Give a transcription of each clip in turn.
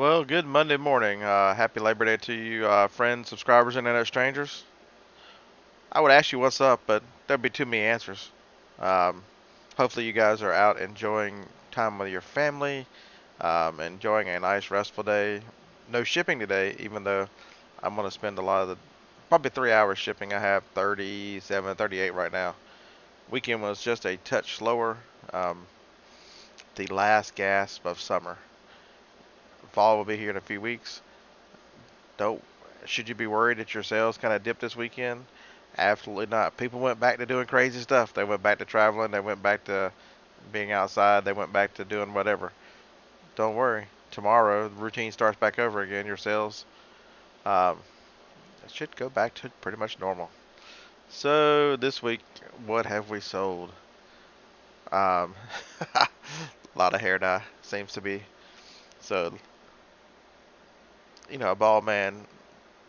Well, good Monday morning. Happy Labor Day to you, friends, subscribers, and internet strangers. I would ask you what's up, but there'd be too many answers. Um, Hopefully, you guys are out enjoying time with your family, enjoying a nice, restful day. No shipping today, even though I'm going to spend a lot of the probably 3 hours shipping. I have 37, 38 right now. Weekend was just a touch slower. Um, the last gasp of summer. Fall will be here in a few weeks. Don't Should you be worried that your sales kind of dipped this weekend? Absolutely not. People went back to doing crazy stuff. They went back to traveling. They went back to being outside. They went back to doing whatever. Don't worry. Tomorrow, the routine starts back over again. Your sales um, should go back to pretty much normal. So this week, what have we sold? Um, a lot of hair dye seems to be. So, a bald man.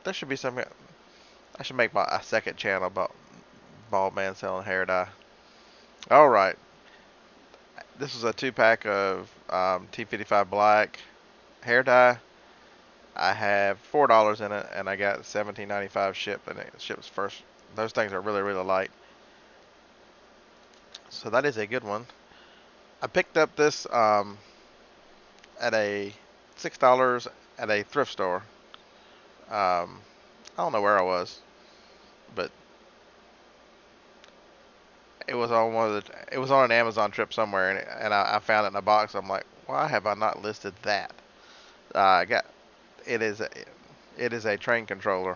There should be some. I should make a second channel about bald man selling hair dye. All right. This is a two-pack of T55 black hair dye. I have $4 in it, and I got 17.95 shipped, and it ships first. Those things are really, really light, so that is a good one. I picked up this at a $6 at a thrift store. I don't know where I was, but it was on an Amazon trip somewhere, and I found it in a box. I'm like, why have I not listed that? I got it is a, it is a train controller.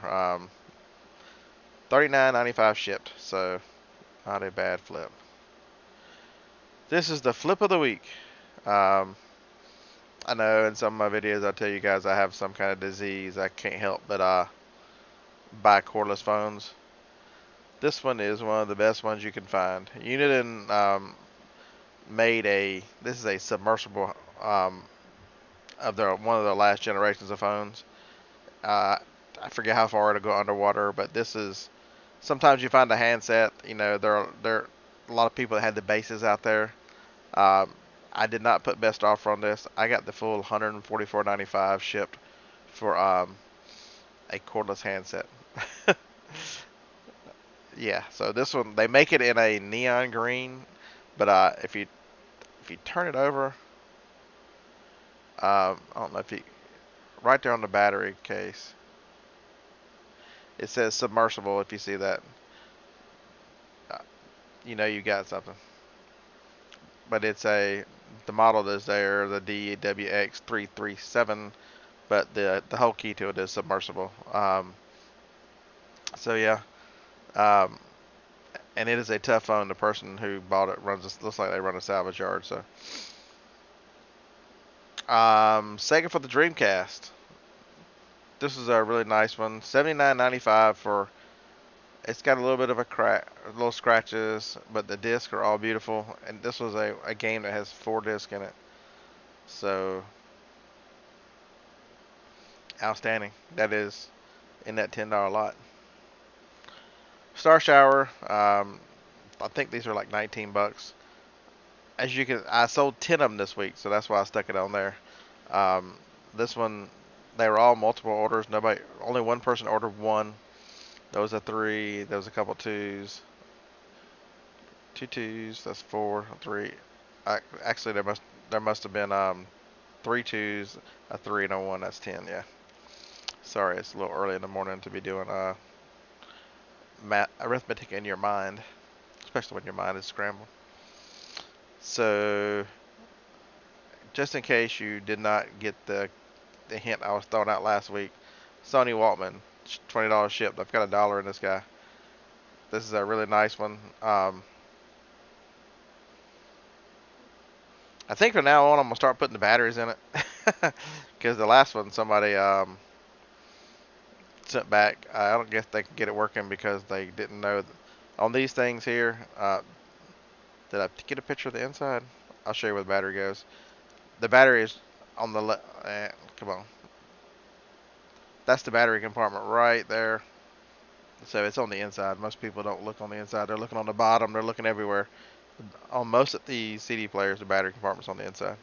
39.95 shipped, so not a bad flip. This is the flip of the week. Um, I know in some of my videos I tell you guys I have some kind of disease. I can't help but buy cordless phones. This one is one of the best ones you can find. Uniden made a. This is a submersible of their one of their last generations of phones. Uh, I forget how far it'll go underwater, but this is. Sometimes you find a handset. There are a lot of people that had the bases out there. Um, I did not put best offer on this. I got the full 144.95 shipped for a cordless handset. Yeah, so this one they make it in a neon green, but if you turn it over, I don't know if you right there on the battery case, it says submersible. If you see that, uh, you got something. But it's the model that's there, the DWX337, but the whole key to it is submersible. So yeah, um, and it is a tough phone. The person who bought it looks like they run a salvage yard. So, Sega for the Dreamcast. This is a really nice one. 79.95 for. It's got a little bit of a crack, little scratches, but the discs are all beautiful. And this was a game that has 4 discs in it. So outstanding. That is in that $10 lot. Star Shower. I think these are like 19 bucks. As you can, I sold 10 of them this week, so that's why I stuck it on there. Um, this one, they were all multiple orders. Only one person ordered one. There was a three. There was a couple twos. Two twos. That's four. Three. Actually, there must have been three twos, a three, and a one. That's 10. Yeah. Sorry, it's a little early in the morning to be doing math arithmetic in your mind, especially when your mind is scrambled. So, just in case you did not get the hint I was throwing out last week, Sony Walkman, $20 shipped. I've got $1 in this guy. This is a really nice one. I think from now on I'm gonna start putting the batteries in it because the last one somebody sent back. I don't guess they can get it working because they didn't know on these things here. Did I get a picture of the inside? I'll show you where the battery goes. The battery is on the left. Come on. That's the battery compartment right there. So it's on the inside. Most people don't look on the inside. They're looking on the bottom. They're looking everywhere. On most of the CD players, the battery compartment's on the inside.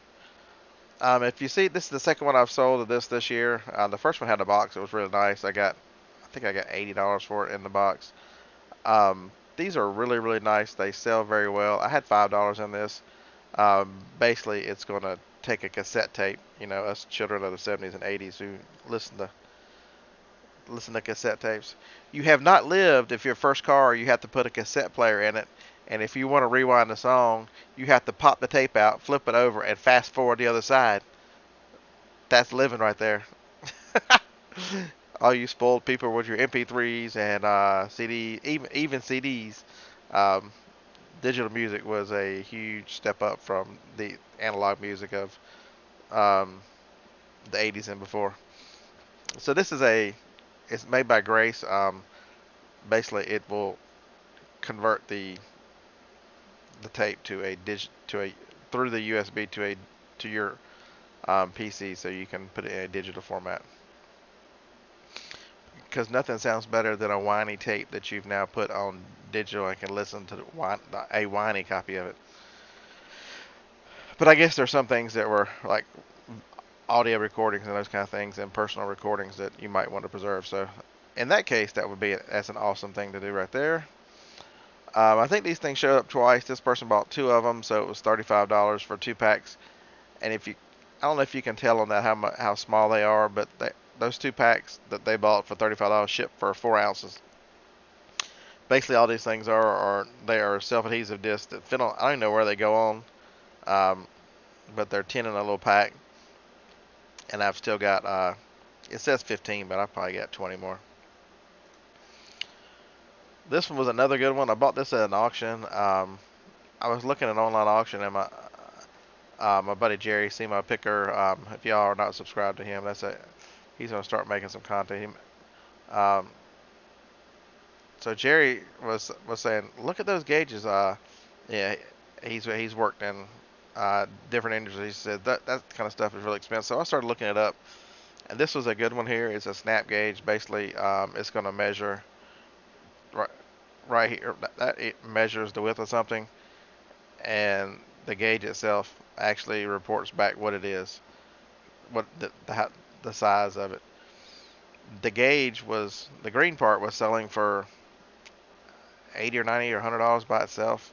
If you see, this is the second one I've sold of this year. The first one had a box. It was really nice. I think I got $80 for it in the box. These are really, really nice. They sell very well. I had $5 in this. Basically, it's going to take a cassette tape. You know, us children of the 70s and 80s who listen to cassette tapes. You have not lived if your first car you have to put a cassette player in it, and if you want to rewind the song, you have to pop the tape out, flip it over, and fast forward the other side. That's living right there. All you spoiled people with your MP3s and CD, even CDs. Um, Digital music was a huge step up from the analog music of um, the 80s and before. So it's made by Grace. Basically, it will convert the tape to a through the USB to your PC, so you can put it in a digital format. Because nothing sounds better than a whiny tape that you've now put on digital and can listen to a whiny copy of it. But I guess there's some things that were like audio recordings and those kind of things and personal recordings that you might want to preserve. So in that case, that's an awesome thing to do right there. I think these things showed up twice. This person bought two of them, so it was $35 for 2 packs. And I don't know if you can tell on that how small they are, but those 2 packs that they bought for $35 ship for 4 ounces. Basically, all these things are they are self-adhesive discs that fit on. I don't even know where they go on, but they're 10 in a little pack, and I've still got. It says 15, but I probably got 20 more. This one was another good one. I bought this at an auction. I was looking at an online auction, and my buddy Jerry seen my picker. If y'all are not subscribed to him, he's gonna start making some content. So Jerry was saying, look at those gauges. Yeah, he's worked in different industries. He said that kind of stuff is really expensive. So I started looking it up, and this was a good one here. It's a snap gauge. Basically, it's going to measure right, right here. That it measures the width of something, and the gauge itself actually reports back what it is, what the size of it. The green part was selling for 80 or 90 or $100 by itself,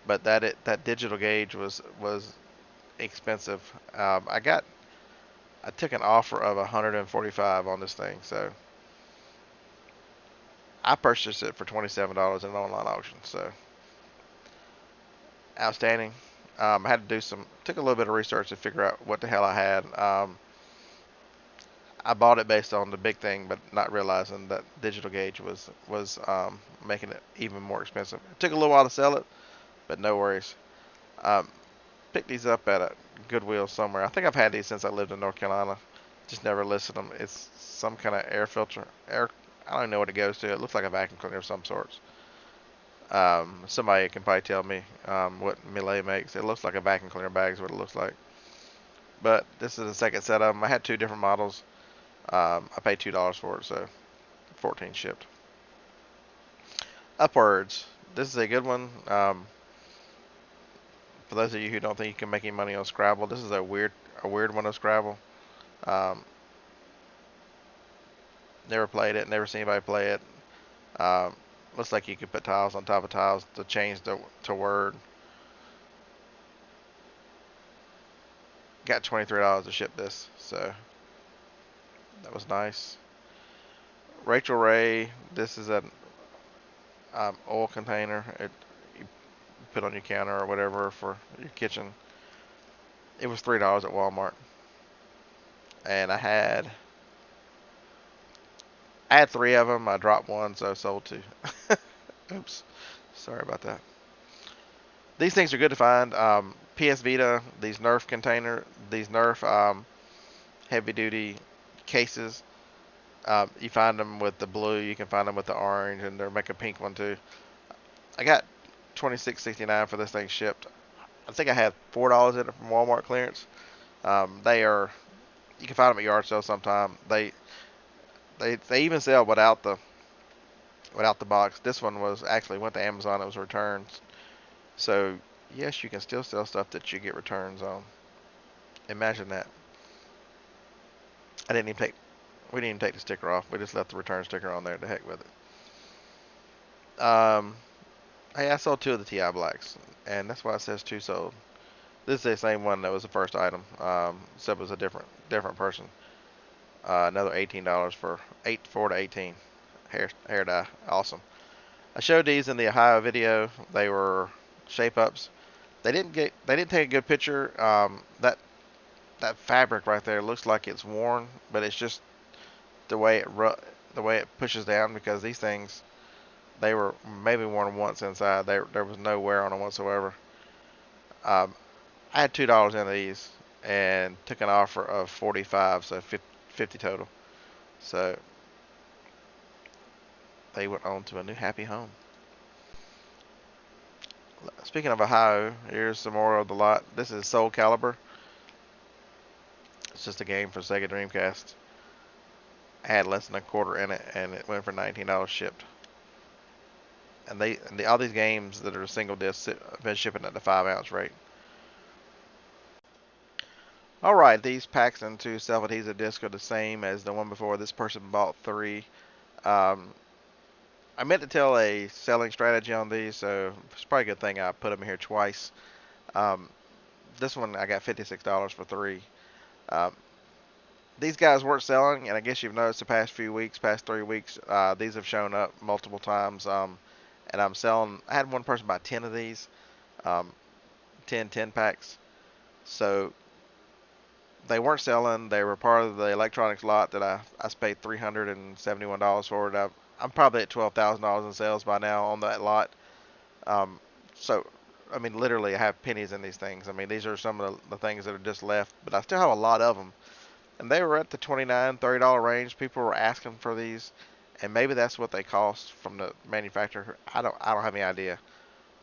but that digital gauge was expensive. I took an offer of 145 on this thing, so I purchased it for $27 in an online auction. So outstanding. I had to took a little bit of research to figure out what the hell I had. I bought it based on the big thing, but not realizing that digital gauge was making it even more expensive. It took a little while to sell it, but no worries. Um, Picked these up at a Goodwill somewhere. I think I've had these since I lived in North Carolina. Just never listed them. It's some kind of air filter. I don't know what it goes to. It looks like a vacuum cleaner of some sorts. Somebody can probably tell me what Miele makes. It looks like a vacuum cleaner bag is what it looks like. But this is the second set of them. I had two different models. I paid $2 for it, so 14 shipped. Upwards. This is a good one. For those of you who don't think you can make any money on Scrabble, this is a weird one of Scrabble. Um, Never played it. Never seen anybody play it. Looks like you could put tiles on top of tiles to change to word. Got $23 to ship this, so that was nice. Rachel Ray. This is an oil container. You put on your counter or whatever for your kitchen. It was $3 at Walmart, and I had three of them. I dropped one, so I sold two. Oops, sorry about that. These things are good to find. PS Vita, these Nerf heavy duty cases. You find them with the blue. You can find them with the orange, and they're make a pink one too. I got $26.69 for this thing shipped. I think I had $4 in it from Walmart clearance. They are, you can find them at yard sales sometime. They even sell without the box. This one was actually went to Amazon. It was returned. So yes, you can still sell stuff that you get returns on. Imagine that. I didn't even take. We didn't even take the sticker off. We just left the return sticker on there. To heck with it. Hey, I sold two of the TI Blacks, and that's why it says two sold. This is the same one that was the first item, except it was a different person. Another $18 for 4 to 18 hair dye. Awesome. I showed these in the Ohio video. They were shape ups. They didn't take a good picture. That fabric right there looks like it's worn, but it's just the way it pushes down, because these things, they were maybe worn once inside. There was no wear on them whatsoever. Um, I had $2 in these and took an offer of 45, so 50 total. So they went on to a new happy home. Speaking of Ohio, here's some more of the lot. This is Soul Calibur. It's just a game for Sega Dreamcast. I had less than a quarter in it, and it went for $19 shipped. And all these games that are single disc have been shipping at the 5 ounce rate. All right, these packs into self-adhesive disc are the same as the one before. This person bought three. Um, I meant to tell a selling strategy on these, so it's probably a good thing I put them here twice. Um, this one I got $56 for three. Um, these guys weren't selling, and I guess you've noticed the past few weeks, past 3 weeks, these have shown up multiple times. And I'm selling. I had one person buy 10 of these, um, 10 packs. So they weren't selling. They were part of the electronics lot that I paid $371 for it. I'm probably at $12,000 in sales by now on that lot. Um, so, I mean, literally, I have pennies in these things. I mean, these are some of the things that are just left, but I still have a lot of them. And they were at the $29, $30 range. People were asking for these, and maybe that's what they cost from the manufacturer. I don't have any idea.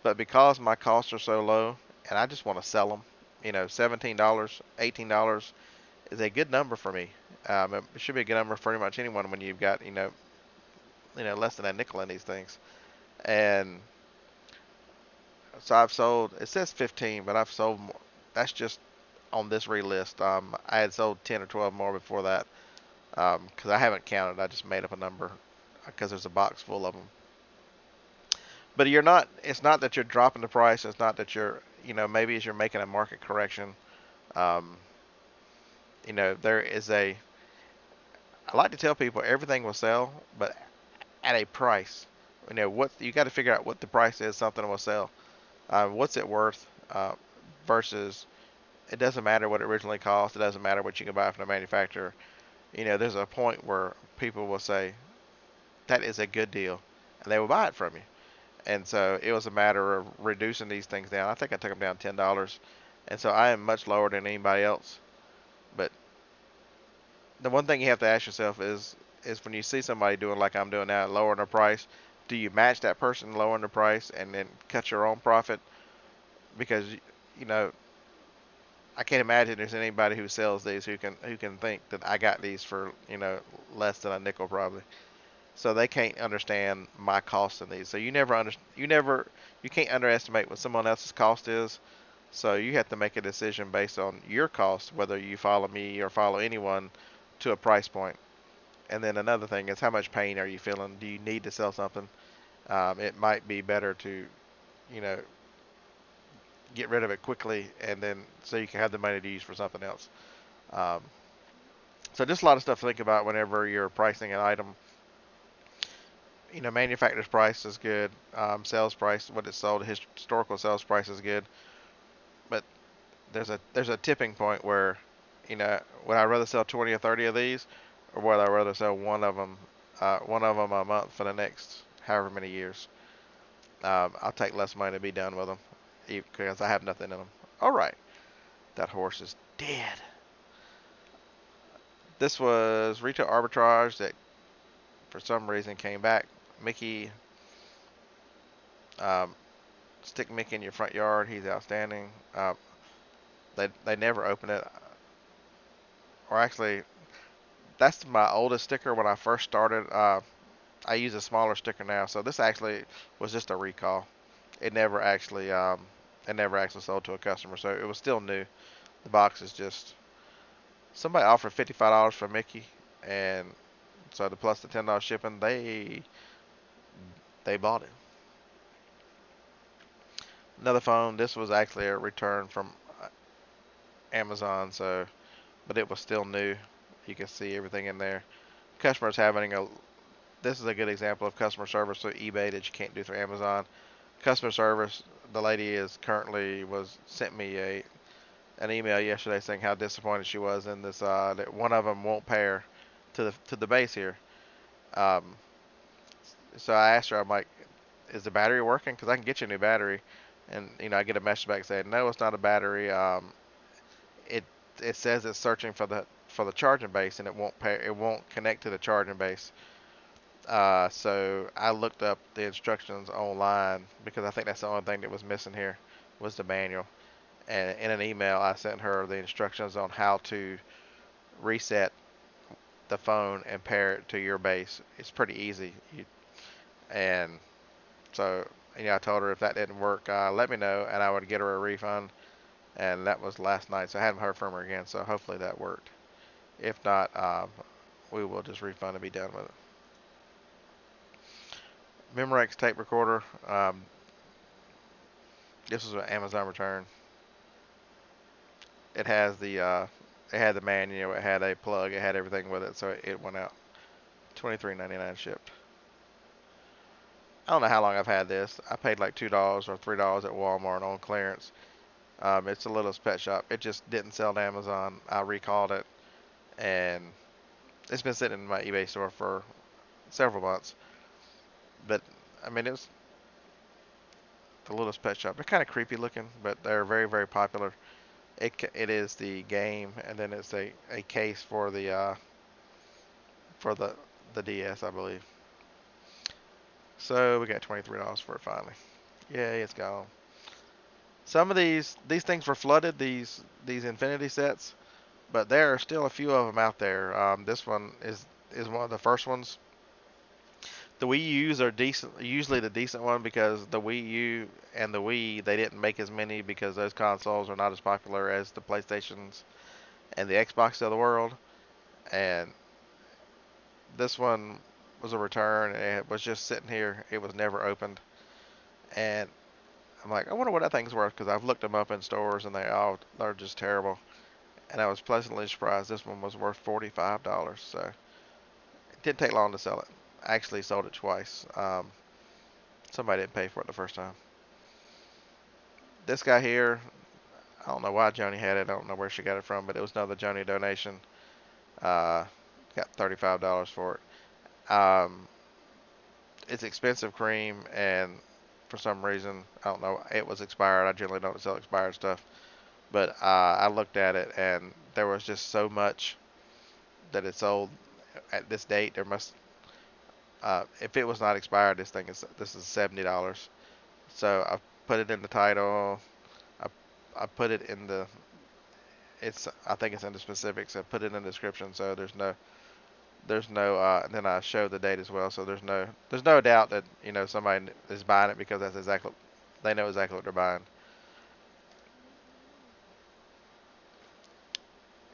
But because my costs are so low, and I just want to sell them, $17, $18 is a good number for me. It should be a good number for pretty much anyone when you've got less than a nickel in these things. And so I've sold. It says 15, but I've sold more. That's just on this relist. I had sold 10 or 12 more before that, because I haven't counted. I just made up a number because there's a box full of them. But you're not. It's not that you're dropping the price. It's not that you're. Maybe as you're making a market correction. Um, there is a. I like to tell people everything will sell, but at a price. What you got to figure out what the price is. Something will sell. What's it worth versus. It doesn't matter what it originally cost. It doesn't matter what you can buy from the manufacturer. There's a point where people will say that is a good deal, and they will buy it from you. And so it was a matter of reducing these things down. I think I took them down $10, and so I am much lower than anybody else. But the one thing you have to ask yourself is when you see somebody doing like I'm doing now, lowering their price, do you match that person lowering the price and then cut your own profit? Because you know I can't imagine there's anybody who sells these who can think that I got these for less than a nickel probably. So they can't understand my cost in these. So you can't underestimate what someone else's cost is. So you have to make a decision based on your cost, whether you follow me or follow anyone to a price point. And then another thing is how much pain are you feeling? Do you need to sell something? It might be better to, you know, get rid of it quickly and then so you can have the money to use for something else. Um, so just a lot of stuff to think about whenever you're pricing an item. Manufacturer's price is good. Sales price, what it's sold, historical sales price is good. But there's a tipping point where, would I rather sell 20 or 30 of these, or would I rather sell one of them a month for the next however many years? I'll take less money to be done with them, because I have nothing in them. All right, that horse is dead. This was retail arbitrage that for some reason came back. Mickey, um, stick Mickey in your front yard. He's outstanding. They never open it, or actually, that's my oldest sticker when I first started. I use a smaller sticker now, so this actually was just a recall. It never actually sold to a customer, so it was still new. The box is just somebody offered $55 for Mickey, and so the plus the $10 shipping, they bought it. Another phone. This was actually a return from Amazon, so but it was still new. You can see everything in there. Customers having a This is a good example of customer service through eBay that you can't do through Amazon. Customer service. The lady is currently was sent me an email yesterday saying how disappointed she was in this that one of them won't pair to the base here. Um, so I asked her, I'm like, is the battery working? Because I can get you a new battery, and I get a message back saying no, it's not a battery. It it says it's searching for the charging base, and it won't pair, it won't connect to the charging base. So I looked up the instructions online because I think that's the only thing that was missing here was the manual. And in an email, I sent her the instructions on how to reset the phone and pair it to your base. It's pretty easy. And so, I told her if that didn't work, let me know, and I would get her a refund. And that was last night, so I haven't heard from her again. So hopefully that worked. If not, we will just refund and be done with it. Memorex tape recorder. This was an Amazon return. It has it had the manual, it had a plug, it had everything with it, so it went out. $23.99 shipped. I don't know how long I've had this. I paid like $2 or $3 at Walmart on clearance. It's a Littlest Pet Shop. It just didn't sell to Amazon. I recalled it, and it's been sitting in my eBay store for several months. But I mean, it was the Littlest Pet Shop. They're kind of creepy looking, but they're very, very popular. It is the game, and then it's a case for the DS, I believe. So we got $23 for it finally. Yay, it's gone. Some of these things were flooded, these Infinity sets, but there are still a few of them out there. This one is one of the first ones. The Wii U's are decent, usually the decent one because the Wii U and the Wii they didn't make as many because those consoles are not as popular as the PlayStations and the Xbox of the world. And this one was a return. It was just sitting here. It was never opened. And I'm like, I wonder what that thing's worth because I've looked them up in stores and they're just terrible. And I was pleasantly surprised this one was worth $45. So it didn't take long to sell it. I actually sold it twice. Somebody didn't pay for it the first time. This guy here, I don't know why Joni had it. I don't know where she got it from, but it was another Joni donation. Uh, got $35 for it. It's expensive cream, and for some reason, I don't know, it was expired. I generally don't sell expired stuff. But I looked at it, and there was just so much that it sold at this date. There must, if it was not expired, this is $70. So I put it in the title. I I put it in the I think it's in the specifics. I put it in the description, so there's no and then I show the date as well. So there's no doubt that somebody is buying it because that's exactly they know exactly what they're buying.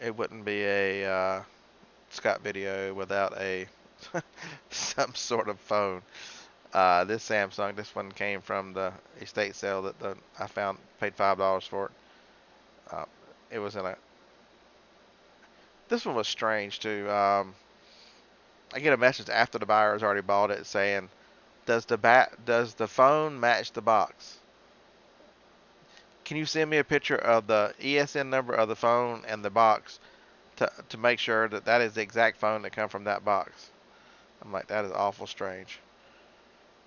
It wouldn't be a Scott video without a some sort of phone. This Samsung, this one came from the estate sale that I found, paid $5 for it. Uh, it was in a. This one was strange too. I get a message after the buyer has already bought it saying, does the phone match the box? Can you send me a picture of the ESN number of the phone and the box to make sure that that is the exact phone that come from that box? I'm like, that is awful strange.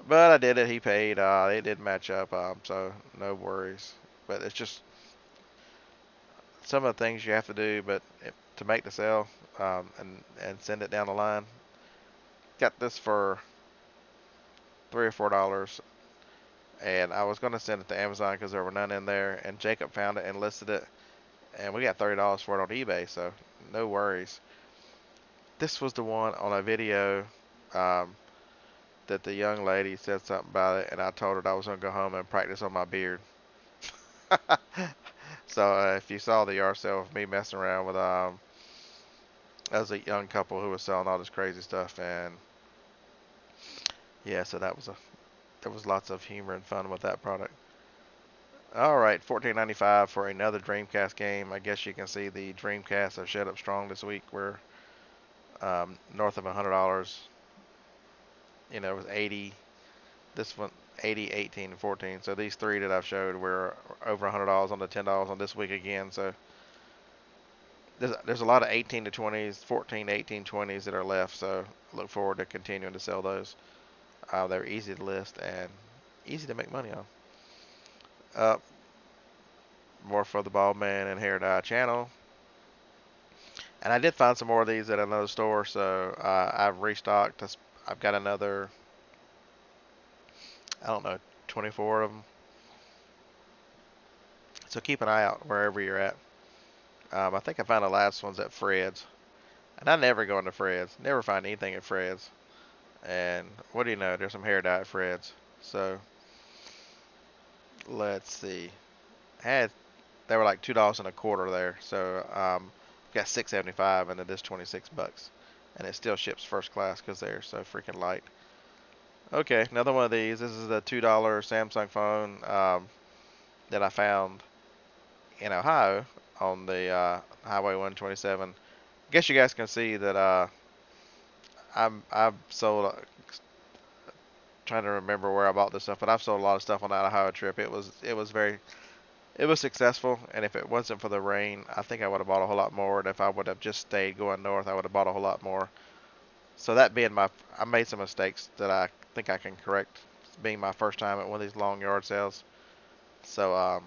But I did it. He paid. It did match up. So no worries. But it's just some of the things you have to do, but to make the sale and send it down the line. Got this for $3 or $4, and I was gonna send it to Amazon because there were none in there, and Jacob found it and listed it, and we got $30 for it on eBay, so no worries. This was the one on a video um, that the young lady said something about it, and I told her that I was gonna go home and practice on my beard. So if you saw the yard sale of me messing around with as a young couple who was selling all this crazy stuff, and yeah, so there was lots of humor and fun with that product. All right, 14.95 for another Dreamcast game. I guess you can see the Dreamcast have shut up strong this week. We're north of $100. You know, it was 80. This one 80, 18, and 14. So these three that I've showed were over $100 on the $10 on this week again. So there's a lot of 18 to 20s, 14, 18, 20s that are left. So I look forward to continuing to sell those. They're easy to list and easy to make money on. Uh, More for the Bald Man and Hair Dye channel. And I did find some more of these at another store, so I've restocked. I've got another, I don't know, 24 of them. So keep an eye out wherever you're at. I think I found the last ones at Fred's. And I never go into Fred's. Never find anything at Fred's. And what do you know? There's some hair dye at Fred's. So let's see. Had They were like $2 and a quarter there. So got 6.75 and it is $26, and it still ships first class because they're so freaking light. Okay, another one of these. This is the $2 Samsung phone that I found in Ohio on the Highway 127. Guess you guys can see that I've sold. Trying to remember where I bought this stuff, but I've sold a lot of stuff on that Ohio trip. It was successful, and if it wasn't for the rain, I think I would have bought a whole lot more. And if I would have just stayed going north, I would have bought a whole lot more. So that being I made some mistakes that I think I can correct. Being my first time at one of these long yard sales, so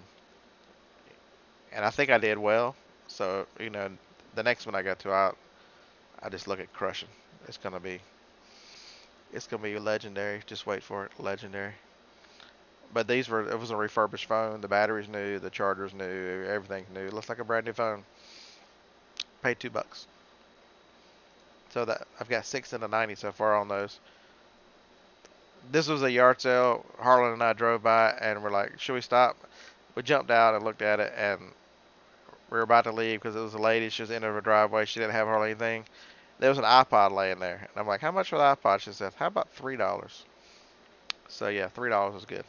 and I think I did well. So the next one I go to, I just look at crushing. It's gonna be it's gonna be legendary. Just wait for it, legendary. But it was a refurbished phone. The battery's new, the charger's new, everything's new. It looks like a brand new phone. Paid $2. So that I've got 6 in the 90 so far on those. This was a yard sale. Harlan and I drove by and we're like, should we stop? We jumped out and looked at it, and we were about to leave because it was a lady. She was in her driveway. She didn't have hardly anything. There was an iPod laying there, and I'm like, how much for the iPod? She said, how about $3? So yeah, $3 was good.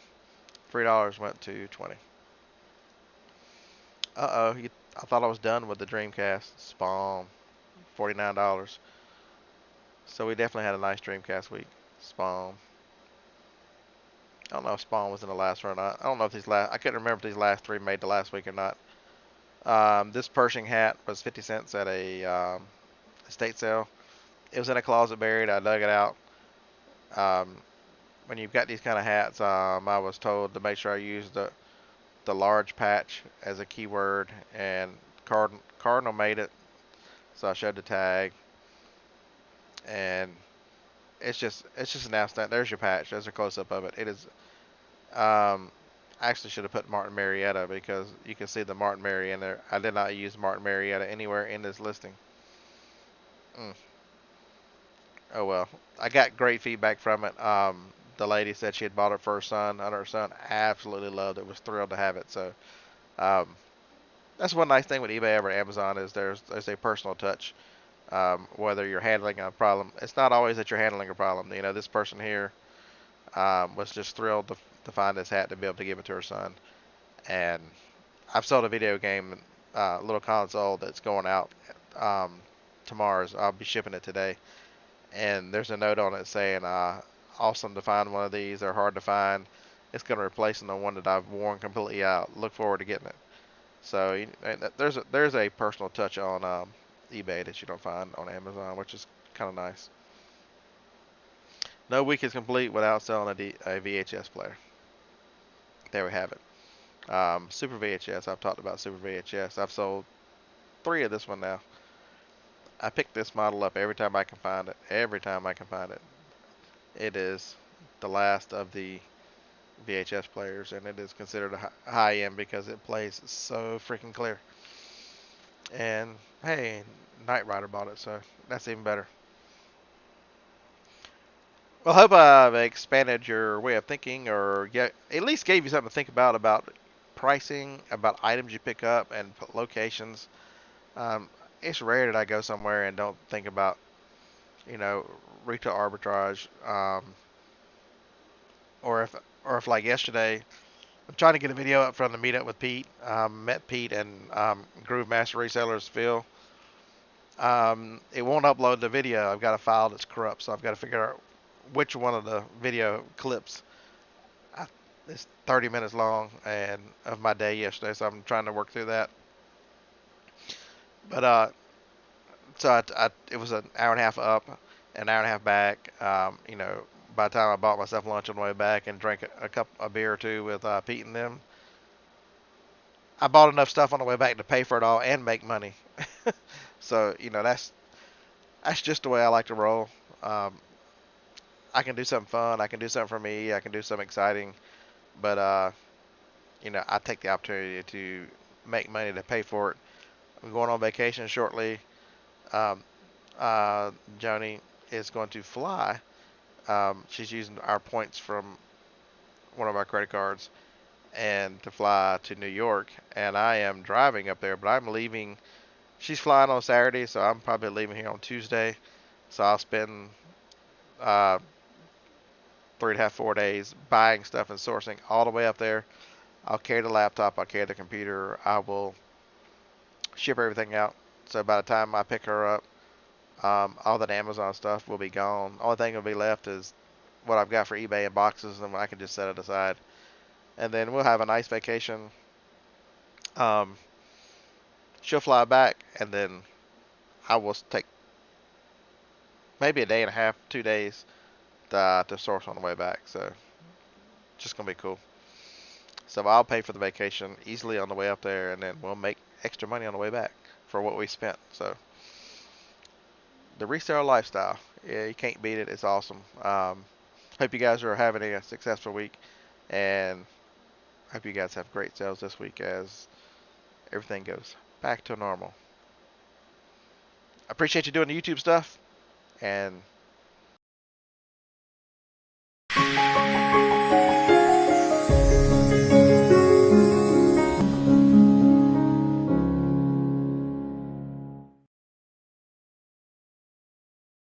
$3 went to 20. Uh oh, I thought I was done with the Dreamcast. Spawn, $49. So we definitely had a nice Dreamcast week. Spawn. I don't know if Spawn was in the last one or not. I don't know if I couldn't remember if these last three made the last week or not. This Pershing hat was 50 cents at a estate sale. It was in a closet buried. I dug it out. Um, when you've got these kind of hats, I was told to make sure I use the large patch as a keyword, and Cardinal made it, so I showed the tag, and it's just an outstanding. There's your patch. There's a close up of it. It is. Um, I actually should have put Martin Marietta because you can see the Martin Marietta in there. I did not use Martin Marietta anywhere in this listing. Mm. Oh well, I got great feedback from it. The lady said she had bought it for her son, and her son absolutely loved it. Was thrilled to have it. So um, that's one nice thing with eBay over Amazon is there's a personal touch. Whether you're handling a problem, it's not always that you're handling a problem. This person here was just thrilled to find this hat to be able to give it to her son. And I've sold a video game, little console that's going out um, tomorrow. I'll be shipping it today, and there's a note on it saying, "Awesome to find one of these. They're hard to find. It's going to replace the one that I've worn completely out. Look forward to getting it." So there's a personal touch on eBay that you don't find on Amazon, which is kind of nice. No week is complete without selling a VHS player. There we have it. Super VHS. I've talked about Super VHS. I've sold three of this one now. I pick this model up every time I can find it. Every time I can find it. It is the last of the VHS players, and it is considered a high end because it plays so freaking clear. And hey, Knight Rider bought it, so that's even better. Well, I hope I've expanded your way of thinking, or at least gave you something to think about pricing, about items you pick up, and locations. Um, it's rare that I go somewhere and don't think about, you know, retail arbitrage. Or if like yesterday, I'm trying to get a video up from the meetup with Pete. Met Pete and Groove Master Resellers Phil. It won't upload the video. I've got a file that's corrupt, so I've got to figure out which one of the video clips. I, it's 30 minutes long and of my day yesterday, so I'm trying to work through that. But it was an hour and a half up, an hour and a half back. By the time I bought myself lunch on the way back and drank a beer or two with Pete and them, I bought enough stuff on the way back to pay for it all and make money. So that's just the way I like to roll. Um, I can do something fun. I can do something for me. I can do something exciting. But I take the opportunity to make money to pay for it. I'm going on vacation shortly. Um, Joni is going to fly. She's using our points from one of our credit cards and to fly to New York. And I am driving up there, but I'm leaving. She's flying on Saturday, so I'm probably leaving here on Tuesday. So I'll spend uh, 3.5, 4 days buying stuff and sourcing all the way up there. I'll carry the laptop, I'll carry the computer, I will ship everything out. So by the time I pick her up, all that Amazon stuff will be gone. Only thing that'll be left is what I've got for eBay and boxes, and I can just set it aside. And then we'll have a nice vacation. Um, she'll fly back, and then I will take maybe a day and a half, 2 days to source on the way back. So just gonna be cool. So I'll pay for the vacation easily on the way up there, and then we'll make extra money on the way back for what we spent. So the resale lifestyle, yeah, you can't beat it. It's awesome. Hope you guys are having a successful week, and hope you guys have great sales this week as everything goes back to normal. I appreciate you doing the YouTube stuff, and